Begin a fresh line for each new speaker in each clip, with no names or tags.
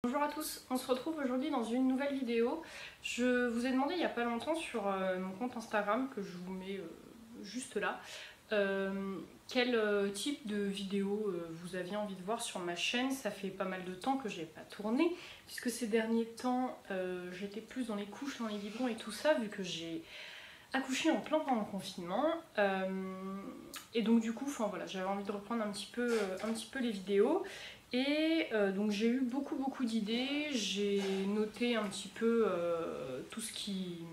Bonjour à tous, on se retrouve aujourd'hui dans une nouvelle vidéo. Je vous ai demandé il n'y a pas longtemps sur mon compte Instagram, que je vous mets juste là, quel type de vidéo vous aviez envie de voir sur ma chaîne. Ça fait pas mal de temps que je n'ai pas tourné, puisque ces derniers temps j'étais plus dans les couches, dans les biberons et tout ça, vu que j'ai accouché en plein pendant le confinement. Et donc du coup, voilà, j'avais envie de reprendre un petit peu les vidéos. Et donc j'ai eu beaucoup d'idées, j'ai noté un petit peu tout ce qui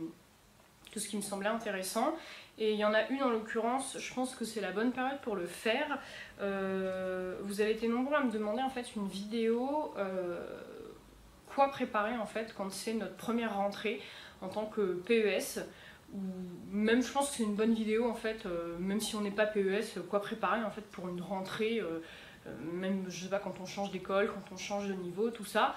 me semblait intéressant. Et il y en a une en l'occurrence, je pense que c'est la bonne période pour le faire. Vous avez été nombreux à me demander en fait une vidéo, quoi préparer en fait quand c'est notre première rentrée en tant que PES. Ou même je pense que c'est une bonne vidéo en fait, même si on n'est pas PES, quoi préparer en fait pour une rentrée. Même je sais pas, quand on change d'école, quand on change de niveau, tout ça.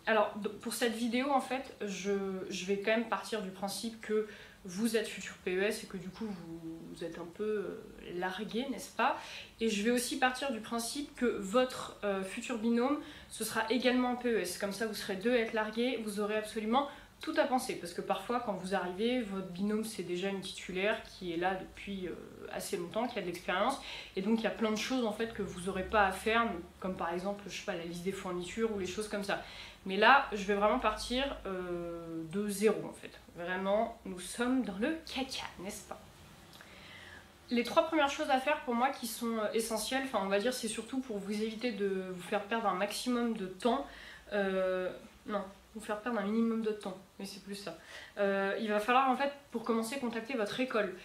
Alors pour cette vidéo en fait je vais quand même partir du principe que vous êtes futur PES et que du coup vous êtes un peu largué, n'est-ce pas? Et je vais aussi partir du principe que votre futur binôme ce sera également PES, comme ça vous serez deux à être largués, vous aurez absolument tout à penser, parce que parfois quand vous arrivez, votre binôme c'est déjà une titulaire qui est là depuis assez longtemps, qui a de l'expérience, et donc il y a plein de choses en fait que vous n'aurez pas à faire, comme par exemple, je sais pas, la liste des fournitures ou les choses comme ça. Mais là, je vais vraiment partir de zéro en fait. Vraiment, nous sommes dans le caca, n'est-ce pas? Les trois premières choses à faire pour moi qui sont essentielles, enfin on va dire c'est surtout pour vous éviter de vous faire perdre un maximum de temps, non, vous faire perdre un minimum de temps, mais c'est plus ça. Il va falloir en fait pour commencer contacter votre école.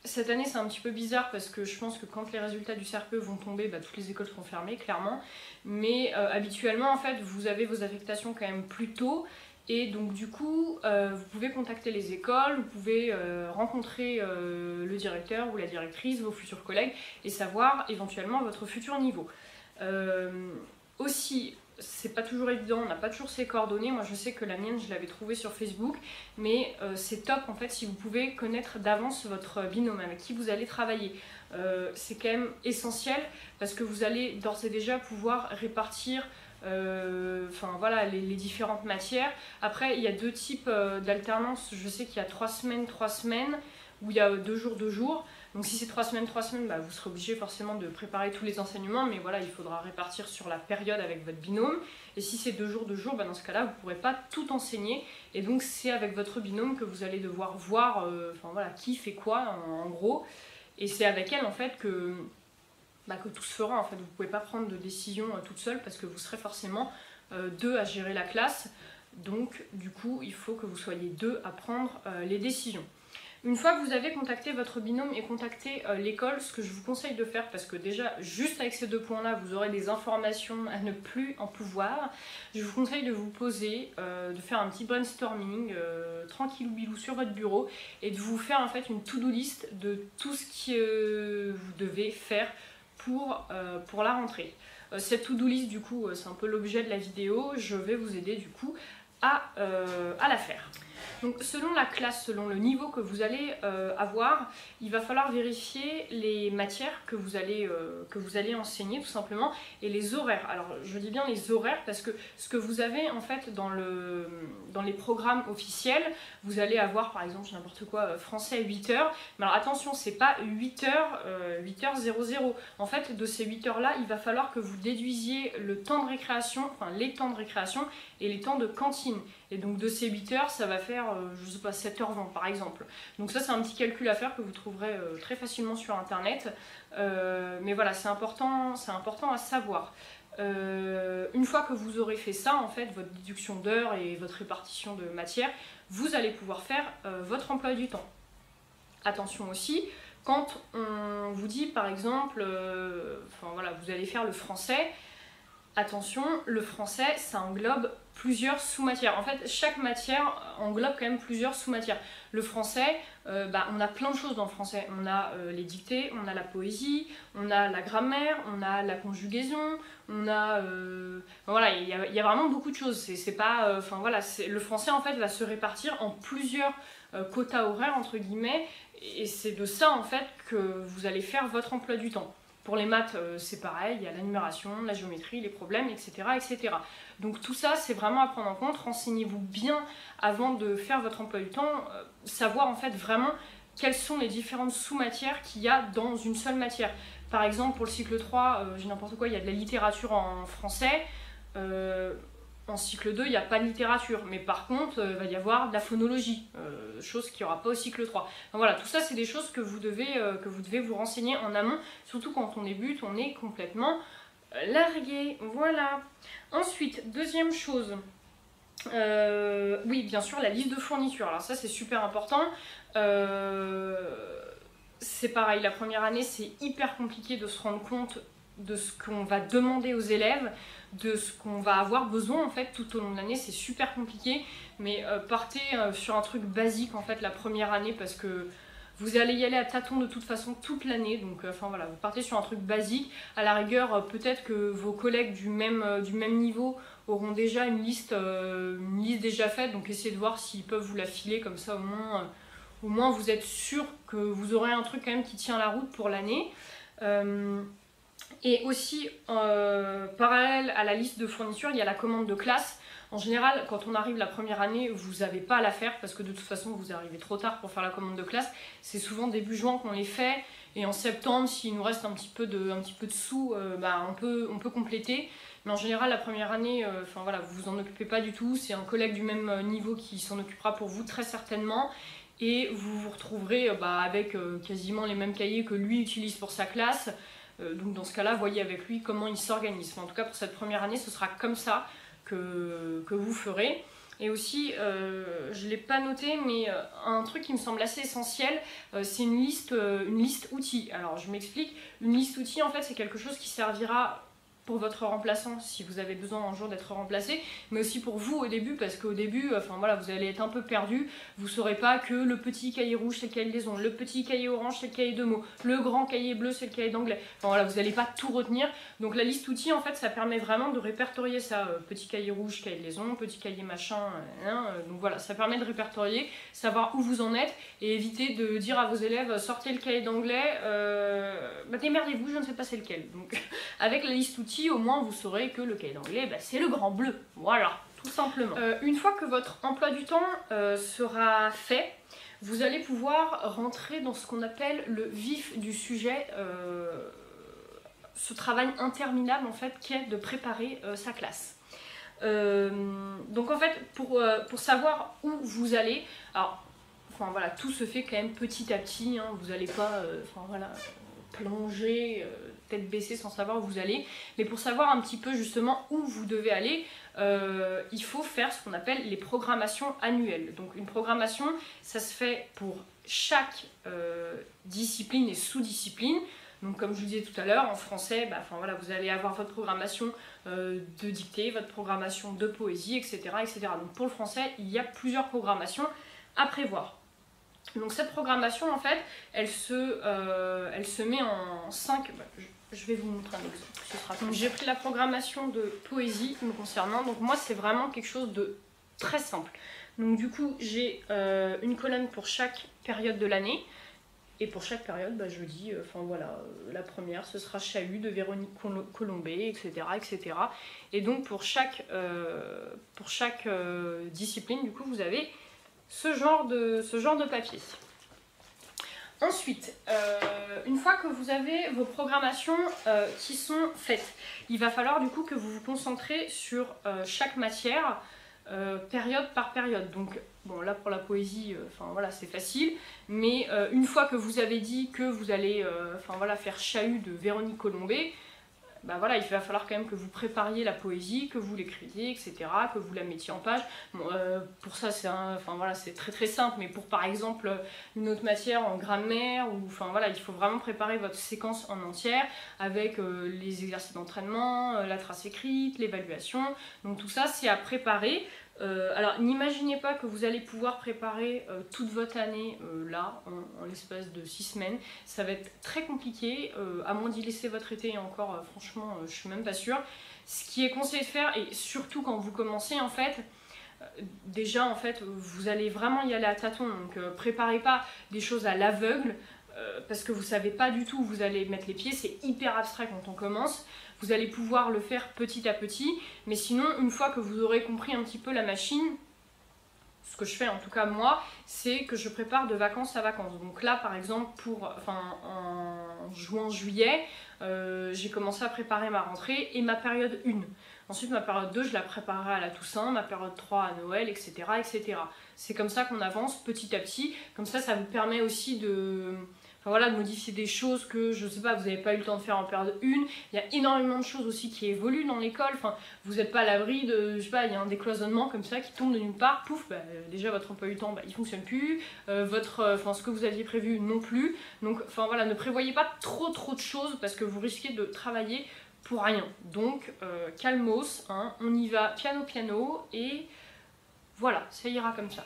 Cette année c'est un petit peu bizarre parce que je pense que quand les résultats du CRPE vont tomber, toutes les écoles seront fermées clairement, mais habituellement en fait vous avez vos affectations quand même plus tôt. Et donc du coup, vous pouvez contacter les écoles, vous pouvez rencontrer le directeur ou la directrice, vos futurs collègues, et savoir éventuellement votre futur niveau. Aussi, c'est pas toujours évident, on n'a pas toujours ses coordonnées. Moi je sais que la mienne je l'avais trouvée sur Facebook, mais c'est top en fait si vous pouvez connaître d'avance votre binôme avec qui vous allez travailler. C'est quand même essentiel parce que vous allez d'ores et déjà pouvoir répartir voilà, les différentes matières. Après il y a deux types d'alternance. Je sais qu'il y a 3 semaines, où il y a 2 jours. Donc si c'est 3 semaines, vous serez obligé forcément de préparer tous les enseignements, mais voilà, il faudra répartir sur la période avec votre binôme. Et si c'est 2 jours, dans ce cas-là, vous ne pourrez pas tout enseigner. Et donc c'est avec votre binôme que vous allez devoir voir qui fait quoi en gros. Et c'est avec elle en fait que tout se fera. En fait, vous ne pouvez pas prendre de décision toute seule parce que vous serez forcément deux à gérer la classe. Donc du coup, il faut que vous soyez deux à prendre les décisions. Une fois que vous avez contacté votre binôme et contacté l'école, ce que je vous conseille de faire, parce que déjà, juste avec ces 2 points-là, vous aurez des informations à ne plus en pouvoir, je vous conseille de vous poser, de faire un petit brainstorming tranquille ou bilou sur votre bureau et de vous faire en fait une to-do list de tout ce que vous devez faire pour la rentrée. Cette to-do list, du coup, c'est un peu l'objet de la vidéo, je vais vous aider du coup à la faire. Donc selon la classe, selon le niveau que vous allez avoir, il va falloir vérifier les matières que vous allez enseigner tout simplement et les horaires. Alors je dis bien les horaires parce que ce que vous avez en fait dans les programmes officiels, vous allez avoir par exemple n'importe quoi, français à 8 heures. Mais alors attention, c'est pas 8 heures, 8h00. En fait de ces 8 heures là, il va falloir que vous déduisiez le temps de récréation, enfin les temps de récréation et les temps de cantine. Et donc de ces 8 heures, ça va faire, je sais pas, 7h20 par exemple. Donc ça c'est un petit calcul à faire que vous trouverez très facilement sur internet. Mais voilà, c'est important à savoir. Une fois que vous aurez fait ça, en fait, votre déduction d'heures et votre répartition de matière, vous allez pouvoir faire votre emploi du temps. Attention aussi, quand on vous dit par exemple, vous allez faire le français, attention, le français ça englobe plusieurs sous-matières. En fait, chaque matière englobe quand même plusieurs sous-matières. Le français, on a plein de choses dans le français. On a les dictées, on a la poésie, on a la grammaire, on a la conjugaison, on a... voilà, il y a vraiment beaucoup de choses. C'est pas... le français en fait va se répartir en plusieurs quotas horaires, entre guillemets, et c'est de ça en fait que vous allez faire votre emploi du temps. Pour les maths, c'est pareil, il y a la numération, la géométrie, les problèmes, etc. etc. Donc tout ça, c'est vraiment à prendre en compte. Renseignez-vous bien avant de faire votre emploi du temps, savoir en fait vraiment quelles sont les différentes sous-matières qu'il y a dans une seule matière. Par exemple, pour le cycle 3, j'ai n'importe quoi, il y a de la littérature en français. En cycle 2, il n'y a pas de littérature, mais par contre, il va y avoir de la phonologie, chose qu'il n'y aura pas au cycle 3. Donc voilà, tout ça, c'est des choses que vous devez vous renseigner en amont, surtout quand on débute, on est complètement largué. Voilà. Ensuite, deuxième chose, oui, bien sûr, la liste de fournitures. Alors ça, c'est super important. C'est pareil, la première année, c'est hyper compliqué de se rendre compte de ce qu'on va demander aux élèves, de ce qu'on va avoir besoin en fait tout au long de l'année. C'est super compliqué, mais partez sur un truc basique en fait la première année, parce que vous allez y aller à tâtons de toute façon toute l'année. Donc enfin voilà, vous partez sur un truc basique. À la rigueur, peut-être que vos collègues du même niveau auront déjà une liste déjà faite, donc essayez de voir s'ils peuvent vous la filer, comme ça au moins vous êtes sûr que vous aurez un truc quand même qui tient la route pour l'année. Et aussi, parallèle à la liste de fournitures, il y a la commande de classe. En général, quand on arrive la première année, vous n'avez pas à la faire parce que de toute façon, vous arrivez trop tard pour faire la commande de classe. C'est souvent début juin qu'on les fait. Et en septembre, s'il nous reste un petit peu de sous, on peut compléter. Mais en général, la première année, voilà, vous vous en occupez pas du tout. C'est un collègue du même niveau qui s'en occupera pour vous très certainement. Et vous vous retrouverez avec quasiment les mêmes cahiers que lui utilise pour sa classe. Donc dans ce cas-là, voyez avec lui comment il s'organise. En tout cas, pour cette première année, ce sera comme ça que vous ferez. Et aussi, je ne l'ai pas noté, mais un truc qui me semble assez essentiel, c'est une liste outils. Alors, je m'explique. Une liste outils, en fait, c'est quelque chose qui servira pour votre remplaçant si vous avez besoin un jour d'être remplacé, mais aussi pour vous au début, parce qu'au début, vous allez être un peu perdu, vous ne saurez pas que le petit cahier rouge c'est le cahier de liaison, le petit cahier orange c'est le cahier de mots, le grand cahier bleu c'est le cahier d'anglais, vous n'allez pas tout retenir. Donc la liste outils, en fait, ça permet vraiment de répertorier ça, petit cahier rouge, cahier de liaison, petit cahier machin, donc voilà, ça permet de répertorier, savoir où vous en êtes, et éviter de dire à vos élèves, sortez le cahier d'anglais, démerdez-vous, je ne sais pas c'est lequel. Donc avec la liste outils, au moins vous saurez que le cahier d'anglais, c'est le grand bleu. Voilà, tout simplement. Une fois que votre emploi du temps sera fait, vous allez pouvoir rentrer dans ce qu'on appelle le vif du sujet, ce travail interminable en fait qui est de préparer sa classe. Donc en fait, pour savoir où vous allez, alors tout se fait quand même petit à petit, hein, vous n'allez pas plonger tête baissée sans savoir où vous allez, mais pour savoir un petit peu justement où vous devez aller, il faut faire ce qu'on appelle les programmations annuelles. Donc une programmation, ça se fait pour chaque discipline et sous-discipline. Donc comme je vous disais tout à l'heure, en français, vous allez avoir votre programmation de dictée, votre programmation de poésie, etc., etc. Donc pour le français, il y a plusieurs programmations à prévoir. Donc cette programmation, en fait, elle se met en 5... je vais vous montrer un exemple. Donc j'ai pris la programmation de poésie me concernant. Donc moi, c'est vraiment quelque chose de très simple. Donc du coup, j'ai une colonne pour chaque période de l'année. Et pour chaque période, je dis, la première, ce sera Chahut de Véronique Colombet, etc., etc. Et donc pour chaque discipline, du coup, vous avez ce genre de papier. Ensuite, une fois que vous avez vos programmations qui sont faites, il va falloir du coup que vous vous concentrez sur chaque matière, période par période. Donc bon, là pour la poésie, c'est facile, mais une fois que vous avez dit que vous allez faire Chahut de Véronique Colombet, il va falloir quand même que vous prépariez la poésie, que vous l'écriviez, etc., que vous la mettiez en page. Bon, pour ça, c'est très très simple, mais pour par exemple une autre matière en grammaire, il faut vraiment préparer votre séquence en entière avec les exercices d'entraînement, la trace écrite, l'évaluation. Donc tout ça, c'est à préparer. Alors n'imaginez pas que vous allez pouvoir préparer toute votre année là, en l'espace de 6 semaines. Ça va être très compliqué, à moins d'y laisser votre été, et encore franchement je suis même pas sûre. Ce qui est conseillé de faire, et surtout quand vous commencez en fait, déjà en fait vous allez vraiment y aller à tâtons, donc préparez pas des choses à l'aveugle. parce que vous savez pas du tout où vous allez mettre les pieds, c'est hyper abstrait quand on commence. Vous allez pouvoir le faire petit à petit, mais sinon, une fois que vous aurez compris un petit peu la machine, ce que je fais en tout cas moi, c'est que je prépare de vacances à vacances. Donc là par exemple en juin-juillet, j'ai commencé à préparer ma rentrée et ma période 1. Ensuite ma période 2 je la préparerai à la Toussaint, ma période 3 à Noël, etc. etc. C'est comme ça qu'on avance petit à petit, comme ça vous permet aussi de... Enfin, voilà, de modifier des choses que, je sais pas, vous n'avez pas eu le temps de faire en période 1. Il y a énormément de choses aussi qui évoluent dans l'école. Enfin, vous n'êtes pas à l'abri de, je sais pas, il y a un décloisonnement comme ça qui tombe de nulle part. Pouf, déjà votre emploi du temps, il fonctionne plus. Ce que vous aviez prévu non plus. Donc, enfin voilà, ne prévoyez pas trop de choses parce que vous risquez de travailler pour rien. Donc, calmos, hein, on y va piano et voilà, ça ira comme ça.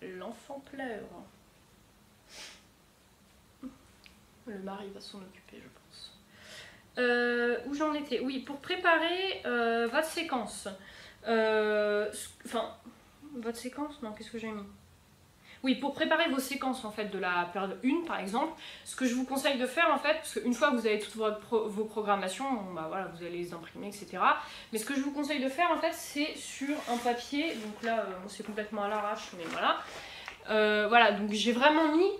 L'enfant pleure. Le mari va s'en occuper, je pense. Où j'en étais? Oui, pour préparer votre séquence. Votre séquence? Non, qu'est-ce que j'ai mis? Oui, pour préparer vos séquences en fait de la période 1 par exemple, ce que je vous conseille de faire en fait, parce qu'une fois que vous avez toutes vos programmations, voilà, vous allez les imprimer, etc. Mais ce que je vous conseille de faire en fait, c'est sur un papier, donc là c'est complètement à l'arrache, mais voilà. Voilà, donc j'ai vraiment mis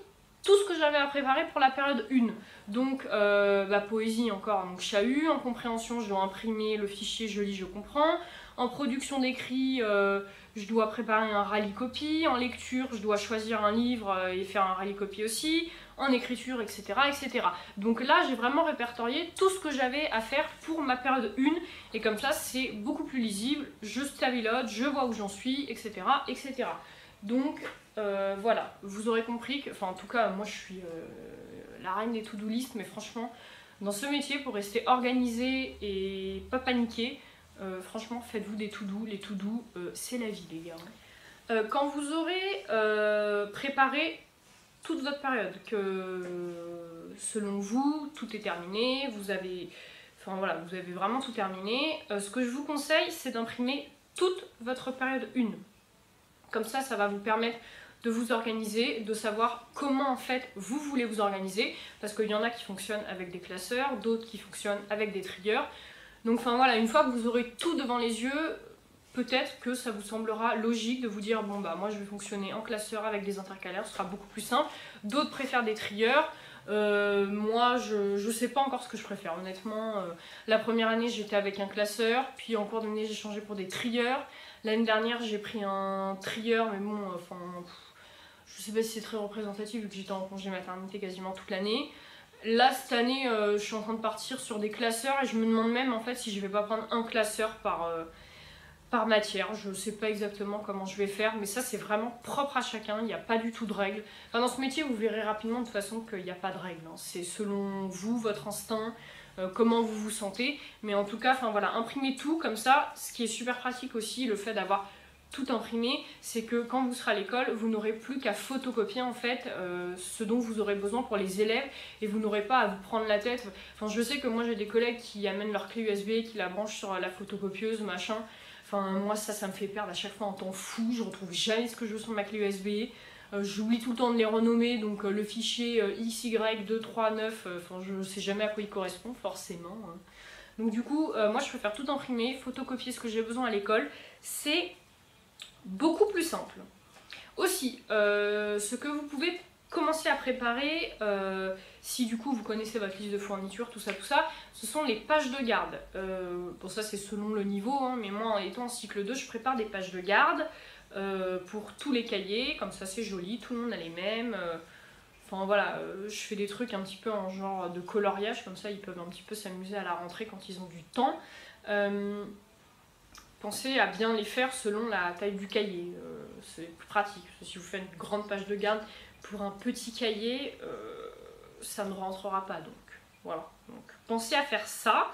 tout ce que j'avais à préparer pour la période 1. Donc, poésie encore, donc chahut. En compréhension, je dois imprimer le fichier je lis, je comprends. En production d'écrit, je dois préparer un rallye-copie. En lecture, je dois choisir un livre et faire un rallye-copie aussi. En écriture, etc., etc. Donc là, j'ai vraiment répertorié tout ce que j'avais à faire pour ma période 1. Et comme ça, c'est beaucoup plus lisible. Je stabilote, je vois où j'en suis, etc., etc. Donc, voilà, vous aurez compris que, enfin en tout cas moi je suis la reine des to-do list, mais franchement dans ce métier pour rester organisé et pas paniquer, franchement faites-vous des to-do, les to-do c'est la vie les gars. Quand vous aurez préparé toute votre période, que selon vous tout est terminé, vous avez vraiment tout terminé, ce que je vous conseille c'est d'imprimer toute votre période 1. Comme ça va vous permettre de vous organiser, de savoir comment en fait vous voulez vous organiser, parce qu'il y en a qui fonctionnent avec des classeurs, d'autres qui fonctionnent avec des triggers. Donc enfin voilà, une fois que vous aurez tout devant les yeux, peut-être que ça vous semblera logique de vous dire bon bah moi je vais fonctionner en classeur avec des intercalaires, ce sera beaucoup plus simple. D'autres préfèrent des triggers. Moi je sais pas encore ce que je préfère honnêtement. La première année j'étais avec un classeur, puis en cours d'année j'ai changé pour des triggers. L'année dernière j'ai pris un trigger, mais bon je sais pas si c'est très représentatif vu que j'étais en congé maternité quasiment toute l'année. Là cette année je suis en train de partir sur des classeurs et je me demande même en fait si je vais pas prendre un classeur par matière. Je sais pas exactement comment je vais faire, mais ça c'est vraiment propre à chacun, il n'y a pas du tout de règles. Enfin, dans ce métier vous verrez rapidement de toute façon qu'il n'y a pas de règles, hein. C'est selon vous, votre instinct, comment vous vous sentez, mais en tout cas enfin voilà, imprimez tout comme ça. Ce qui est super pratique aussi, le fait d'avoir tout imprimé, c'est que quand vous serez à l'école, vous n'aurez plus qu'à photocopier en fait ce dont vous aurez besoin pour les élèves et vous n'aurez pas à vous prendre la tête. Enfin, je sais que moi j'ai des collègues qui amènent leur clé USB, qui la branchent sur la photocopieuse, machin. Enfin, moi ça me fait perdre à chaque fois un temps fou, je retrouve jamais ce que je veux sur ma clé USB. J'oublie tout le temps de les renommer, donc le fichier XY239, je sais jamais à quoi il correspond forcément. Hein. Donc du coup, moi je préfère tout imprimer, photocopier ce que j'ai besoin à l'école. C'est beaucoup plus simple. Aussi, ce que vous pouvez commencer à préparer, si du coup vous connaissez votre liste de fournitures, tout ça, ce sont les pages de garde. Bon ça c'est selon le niveau, hein, mais moi en étant en cycle 2, je prépare des pages de garde pour tous les cahiers, comme ça c'est joli, tout le monde a les mêmes. Enfin voilà, je fais des trucs un petit peu en genre de coloriage, comme ça ils peuvent un petit peu s'amuser à la rentrée quand ils ont du temps. Pensez à bien les faire selon la taille du cahier, c'est plus pratique. Si vous faites une grande page de garde pour un petit cahier, ça ne rentrera pas, donc voilà. Donc, pensez à faire ça.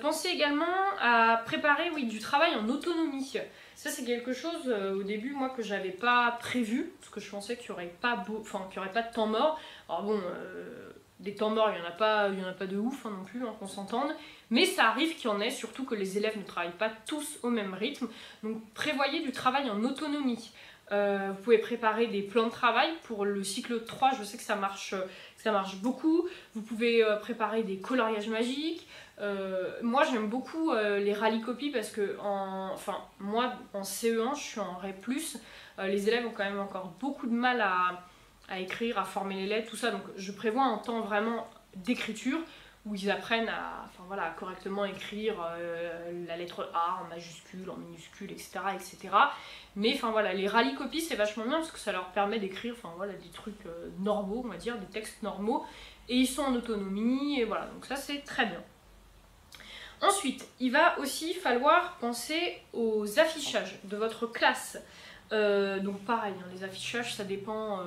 Pensez également à préparer du travail en autonomie. Ça c'est quelque chose au début moi que j'avais pas prévu, parce que je pensais qu'il n'y aurait pas de temps mort. Alors bon, des temps morts il n'y en a pas de ouf non plus, qu'on s'entende. Mais ça arrive qu'il y en ait, surtout que les élèves ne travaillent pas tous au même rythme. Donc prévoyez du travail en autonomie. Vous pouvez préparer des plans de travail pour le cycle 3, je sais que ça marche beaucoup. Vous pouvez préparer des coloriages magiques. Moi j'aime beaucoup les rallyes copies parce que moi en CE1 je suis en REP+, les élèves ont quand même encore beaucoup de mal à écrire, à former les lettres, tout ça, donc je prévois un temps vraiment d'écriture où ils apprennent à correctement écrire la lettre A en majuscule, en minuscule, etc. Mais voilà, les rallyes copies c'est vachement bien parce que ça leur permet d'écrire des trucs normaux, on va dire, des textes normaux, et ils sont en autonomie, et voilà, donc ça c'est très bien. Ensuite, il va aussi falloir penser aux affichages de votre classe. Donc pareil, hein, les affichages ça dépend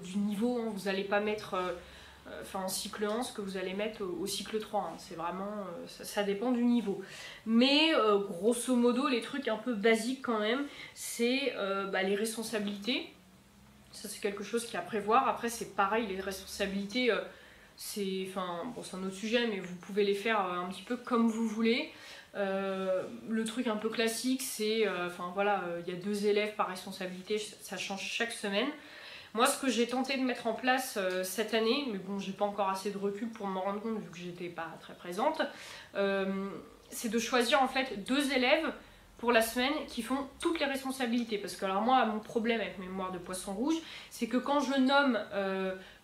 du niveau, hein. Vous n'allez pas mettre en cycle 1 ce que vous allez mettre au cycle 3, hein. C'est vraiment, ça dépend du niveau. Mais grosso modo, les trucs un peu basiques quand même, c'est les responsabilités. Ça c'est quelque chose qui est à prévoir. Après c'est pareil, les responsabilités, c'est un autre sujet, mais vous pouvez les faire un petit peu comme vous voulez. Le truc un peu classique, c'est il y a 2 élèves par responsabilité, ça change chaque semaine. Moi ce que j'ai tenté de mettre en place cette année, mais bon j'ai pas encore assez de recul pour m'en rendre compte vu que j'étais pas très présente, c'est de choisir en fait 2 élèves pour la semaine qui font toutes les responsabilités. Parce que alors moi, mon problème avec Mémoire de Poisson Rouge, c'est que quand je nomme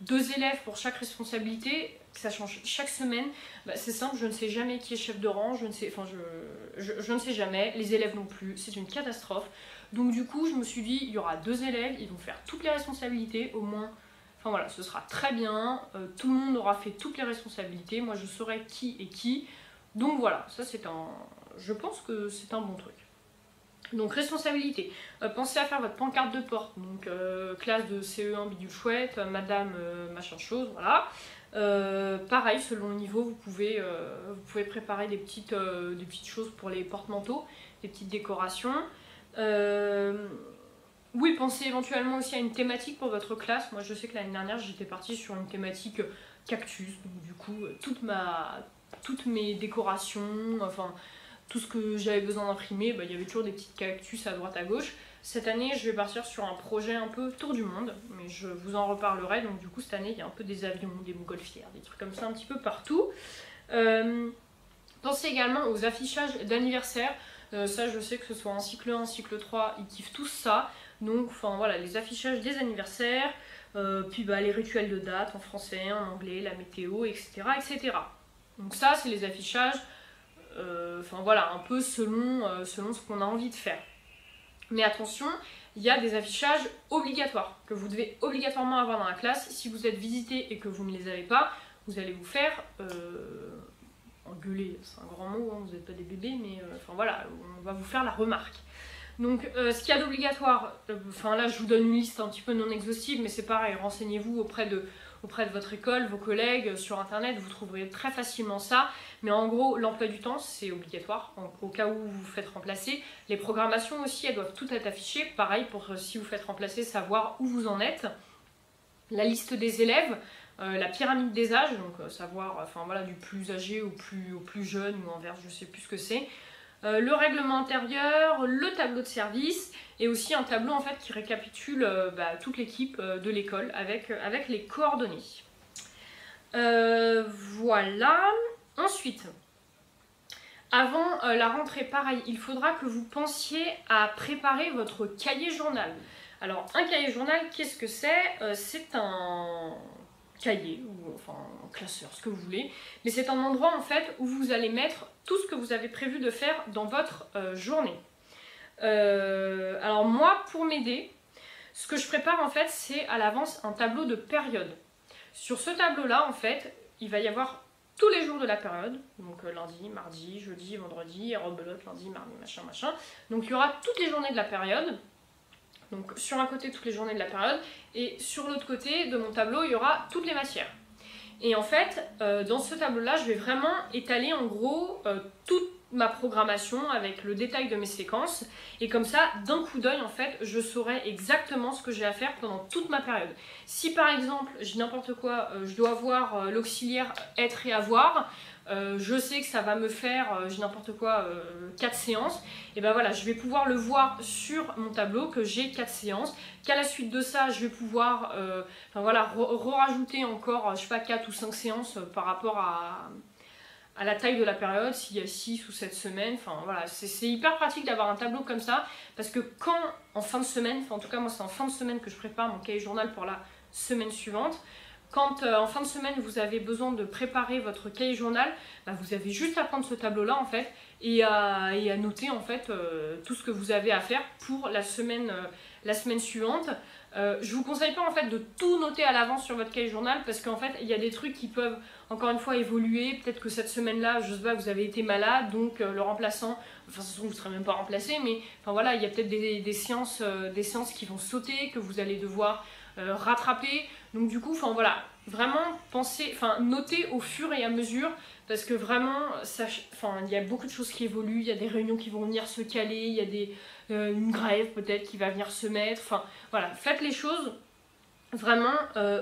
2 élèves pour chaque responsabilité, ça change chaque semaine, c'est simple, je ne sais jamais qui est chef de rang, je ne sais jamais, les élèves non plus, c'est une catastrophe. Donc du coup, je me suis dit, il y aura 2 élèves, ils vont faire toutes les responsabilités, au moins, ce sera très bien, tout le monde aura fait toutes les responsabilités, moi je saurai qui est qui. Donc voilà, ça je pense que c'est un bon truc. Donc responsabilité, pensez à faire votre pancarte de porte, donc classe de CE1 bidule chouette, madame machin chose, voilà. Pareil, selon le niveau, vous pouvez préparer des petites choses pour les porte-manteaux, des petites décorations. Oui, pensez éventuellement aussi à une thématique pour votre classe. Moi je sais que l'année dernière j'étais partie sur une thématique cactus, donc du coup toutes mes décorations, tout ce que j'avais besoin d'imprimer, il y avait toujours des petites cactus à droite à gauche. Cette année, je vais partir sur un projet un peu tour du monde, mais je vous en reparlerai. Donc du coup, cette année, il y a un peu des avions, des montgolfières, des trucs comme ça un petit peu partout. Pensez également aux affichages d'anniversaire. Ça, je sais que ce soit en cycle 1, en cycle 3, ils kiffent tous ça. Donc les affichages des anniversaires, puis les rituels de date en français, en anglais, la météo, etc. Donc ça, c'est les affichages, un peu selon ce qu'on a envie de faire. Mais attention, il y a des affichages obligatoires, que vous devez obligatoirement avoir dans la classe. Si vous êtes visité et que vous ne les avez pas, vous allez vous faire engueuler, c'est un grand mot, hein, vous n'êtes pas des bébés, mais on va vous faire la remarque. Donc ce qu'il y a d'obligatoire, là je vous donne une liste un petit peu non exhaustive, mais c'est pareil, renseignez-vous auprès de votre école, vos collègues, sur internet, vous trouverez très facilement ça. Mais en gros, l'emploi du temps, c'est obligatoire, au cas où vous vous faites remplacer. Les programmations aussi, elles doivent toutes être affichées. Pareil, pour si vous faites remplacer, savoir où vous en êtes. La liste des élèves, la pyramide des âges, donc savoir du plus âgé au plus jeune ou inverse, je sais plus ce que c'est. Le règlement intérieur, le tableau de service et aussi un tableau en fait qui récapitule toute l'équipe de l'école avec les coordonnées. Voilà. Ensuite, avant la rentrée, pareil, il faudra que vous pensiez à préparer votre cahier journal. Alors un cahier journal, qu'est-ce que c'est? C'est un cahier ou un classeur, ce que vous voulez, mais c'est un endroit en fait où vous allez mettre tout ce que vous avez prévu de faire dans votre journée. Alors moi, pour m'aider, ce que je prépare en fait, c'est à l'avance un tableau de période. Sur ce tableau-là, en fait, il va y avoir tous les jours de la période, donc lundi, mardi, jeudi, vendredi, rebelote, lundi, mardi, machin. Donc il y aura toutes les journées de la période. Donc sur un côté, toutes les journées de la période, et sur l'autre côté de mon tableau, il y aura toutes les matières. Et en fait, dans ce tableau-là, je vais vraiment étaler en gros toute ma programmation avec le détail de mes séquences. Et comme ça, d'un coup d'œil, en fait, je saurai exactement ce que j'ai à faire pendant toute ma période. Si par exemple, je dis n'importe quoi, je dois avoir l'auxiliaire être et avoir, je sais que ça va me faire, j'ai n'importe quoi, 4 séances, et ben voilà, je vais pouvoir le voir sur mon tableau que j'ai 4 séances, qu'à la suite de ça, je vais pouvoir enfin, voilà, rajouter encore, je sais pas, 4 ou 5 séances par rapport à la taille de la période, s'il y a 6 ou 7 semaines, enfin voilà, c'est hyper pratique d'avoir un tableau comme ça, parce que quand en fin de semaine, enfin en tout cas moi c'est en fin de semaine que je prépare mon cahier journal pour la semaine suivante, quand en fin de semaine vous avez besoin de préparer votre cahier journal, bah, vous avez juste à prendre ce tableau là en fait, et à noter en fait tout ce que vous avez à faire pour la semaine suivante. Je vous conseille pas en fait de tout noter à l'avance sur votre cahier journal parce qu'en fait il y a des trucs qui peuvent encore une fois évoluer. Peut-être que cette semaine-là, je sais pas, vous avez été malade, donc le remplaçant, enfin de toute façon vous ne serez même pas remplacé, mais enfin voilà, il y a peut-être des séances qui vont sauter, que vous allez devoir rattraper. Donc du coup, enfin voilà, vraiment pensez, enfin notez au fur et à mesure parce que vraiment, enfin il y a beaucoup de choses qui évoluent, il y a des réunions qui vont venir se caler, il y a une grève peut-être qui va venir se mettre, enfin voilà, faites les choses vraiment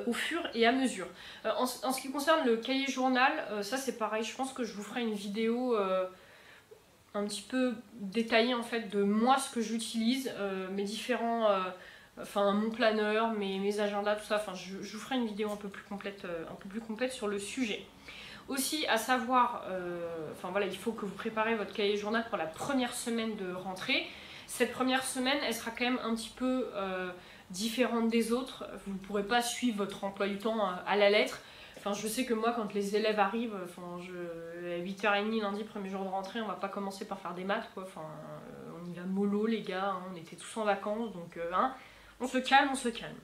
au fur et à mesure. En ce qui concerne le cahier journal, ça c'est pareil, je pense que je vous ferai une vidéo un petit peu détaillée en fait de moi ce que j'utilise, mes différents, enfin mon planeur, mes agendas, tout ça, enfin je vous ferai une vidéo un peu plus complète sur le sujet. Aussi à savoir, enfin voilà, il faut que vous préparez votre cahier journal pour la première semaine de rentrée. Cette première semaine, elle sera quand même un petit peu différente des autres. Vous ne pourrez pas suivre votre emploi du temps à la lettre. Enfin, je sais que moi, quand les élèves arrivent, à 8h30 lundi, premier jour de rentrée, on va pas commencer par faire des maths, quoi. Enfin, on y va mollo, les gars, hein. On était tous en vacances, donc hein, on se calme, on se calme.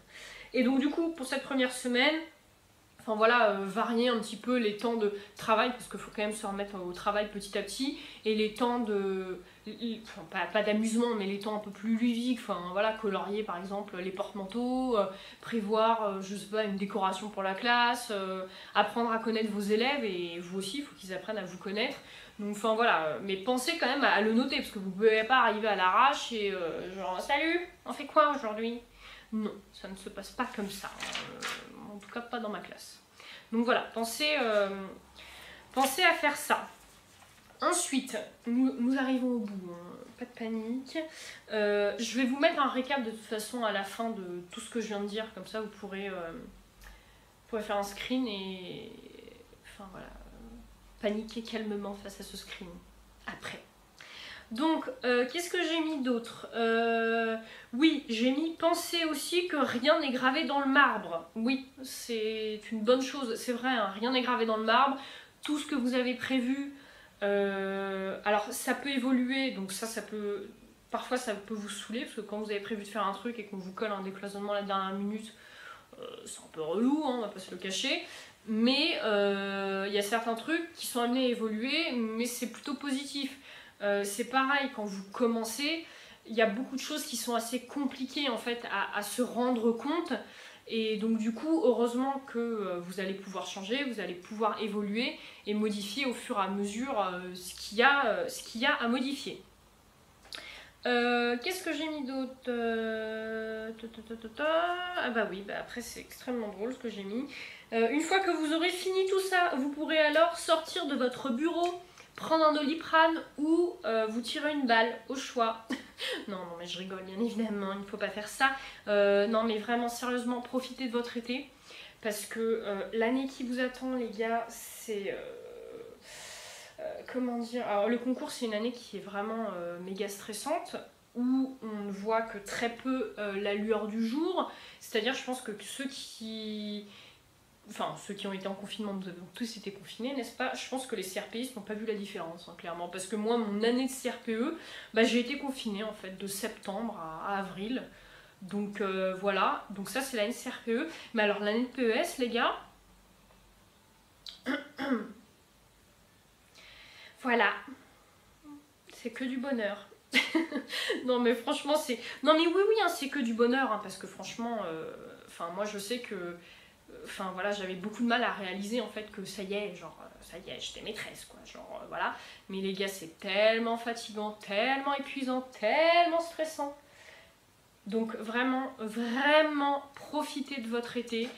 Et donc du coup, pour cette première semaine, enfin voilà, varier un petit peu les temps de travail, parce qu'il faut quand même se remettre au travail petit à petit, et les temps de, enfin, pas d'amusement, mais les temps un peu plus ludiques, enfin voilà, colorier par exemple les porte-manteaux, prévoir, je sais pas, une décoration pour la classe, apprendre à connaître vos élèves, et vous aussi, il faut qu'ils apprennent à vous connaître. Donc enfin voilà, mais pensez quand même à le noter, parce que vous ne pouvez pas arriver à l'arrache et genre « Salut, on fait quoi aujourd'hui ?» Non, ça ne se passe pas comme ça. En tout cas pas dans ma classe. Donc voilà, pensez à faire ça. Ensuite, nous arrivons au bout, hein. Pas de panique. Je vais vous mettre un récap de toute façon à la fin de tout ce que je viens de dire, comme ça vous pourrez faire un screen et enfin voilà, paniquer calmement face à ce screen après. Donc, qu'est-ce que j'ai mis d'autre? Oui, j'ai mis penser aussi que rien n'est gravé dans le marbre. Oui, c'est une bonne chose, c'est vrai, hein, rien n'est gravé dans le marbre. Tout ce que vous avez prévu, alors ça peut évoluer, donc ça peut... Parfois ça peut vous saouler, parce que quand vous avez prévu de faire un truc et qu'on vous colle un décloisonnement à la dernière minute, c'est un peu relou, hein, on va pas se le cacher. Mais il y a certains trucs qui sont amenés à évoluer, mais c'est plutôt positif. C'est pareil, quand vous commencez, il y a beaucoup de choses qui sont assez compliquées en fait à se rendre compte. Et donc du coup, heureusement que vous allez pouvoir changer, vous allez pouvoir évoluer et modifier au fur et à mesure ce qu'il y a à modifier. Qu'est-ce que j'ai mis d'autre? Ah bah oui, bah après c'est extrêmement drôle ce que j'ai mis. Une fois que vous aurez fini tout ça, vous pourrez alors sortir de votre bureau, prendre un Doliprane ou vous tirer une balle au choix. Non, mais je rigole, bien évidemment, il ne faut pas faire ça. Non, mais vraiment, sérieusement, profitez de votre été. Parce que l'année qui vous attend, les gars, c'est... comment dire? Alors, le concours, c'est une année qui est vraiment méga stressante, où on ne voit que très peu la lueur du jour. C'est-à-dire, je pense que ceux qui ont été en confinement, nous avons tous été confinés, n'est-ce pas? Je pense que les CRPistes n'ont pas vu la différence, hein, clairement. Parce que moi, mon année de CRPE, bah, j'ai été confinée, en fait, de septembre à avril. Donc, voilà. Donc ça, c'est l'année de CRPE. Mais alors, l'année de PES, les gars... voilà. C'est que du bonheur. Non, mais franchement, c'est... Non, mais oui, hein, c'est que du bonheur, hein, parce que franchement... moi, je sais que... Enfin voilà, j'avais beaucoup de mal à réaliser en fait que ça y est, j'étais maîtresse quoi, voilà. Mais les gars, c'est tellement fatigant, tellement épuisant, tellement stressant. Donc vraiment, vraiment profitez de votre été.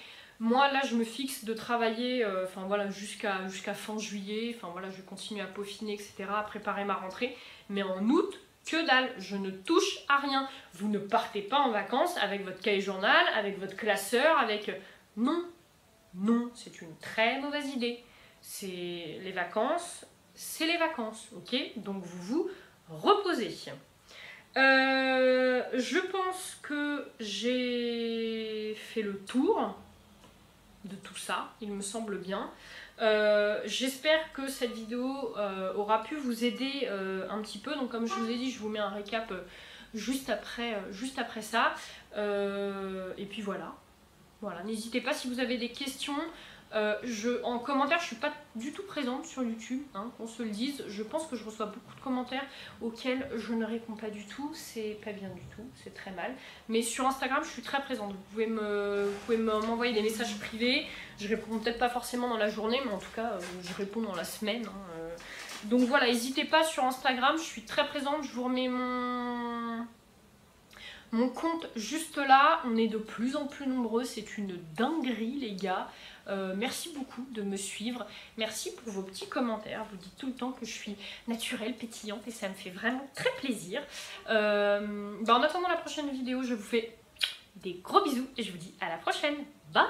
Moi là je me fixe de travailler enfin voilà, jusqu'à fin juillet, enfin voilà, je vais continuer à peaufiner, etc., à préparer ma rentrée, mais en août, que dalle, je ne touche à rien. Vous ne partez pas en vacances avec votre cahier journal, avec votre classeur, avec... Non, non, c'est une très mauvaise idée. C'est les vacances, ok? Donc vous vous reposez. Je pense que j'ai fait le tour de tout ça, il me semble bien. J'espère que cette vidéo aura pu vous aider un petit peu. Donc comme je vous ai dit, je vous mets un récap juste après ça. Et puis voilà. Voilà, n'hésitez pas si vous avez des questions. En commentaire, je suis pas du tout présente sur YouTube, hein, qu'on se le dise. Je pense que je reçois beaucoup de commentaires auxquels je ne réponds pas du tout. C'est pas bien du tout, c'est très mal. Mais sur Instagram, je suis très présente. Vous pouvez m'envoyer des messages privés. Je réponds peut-être pas forcément dans la journée, mais en tout cas, je réponds dans la semaine. Hein. Donc voilà, n'hésitez pas sur Instagram, je suis très présente. Je vous remets mon compte juste là. On est de plus en plus nombreux, c'est une dinguerie les gars. Merci beaucoup de me suivre, merci pour vos petits commentaires, vous dites tout le temps que je suis naturelle, pétillante et ça me fait vraiment très plaisir. En attendant la prochaine vidéo, je vous fais des gros bisous et je vous dis à la prochaine, bye.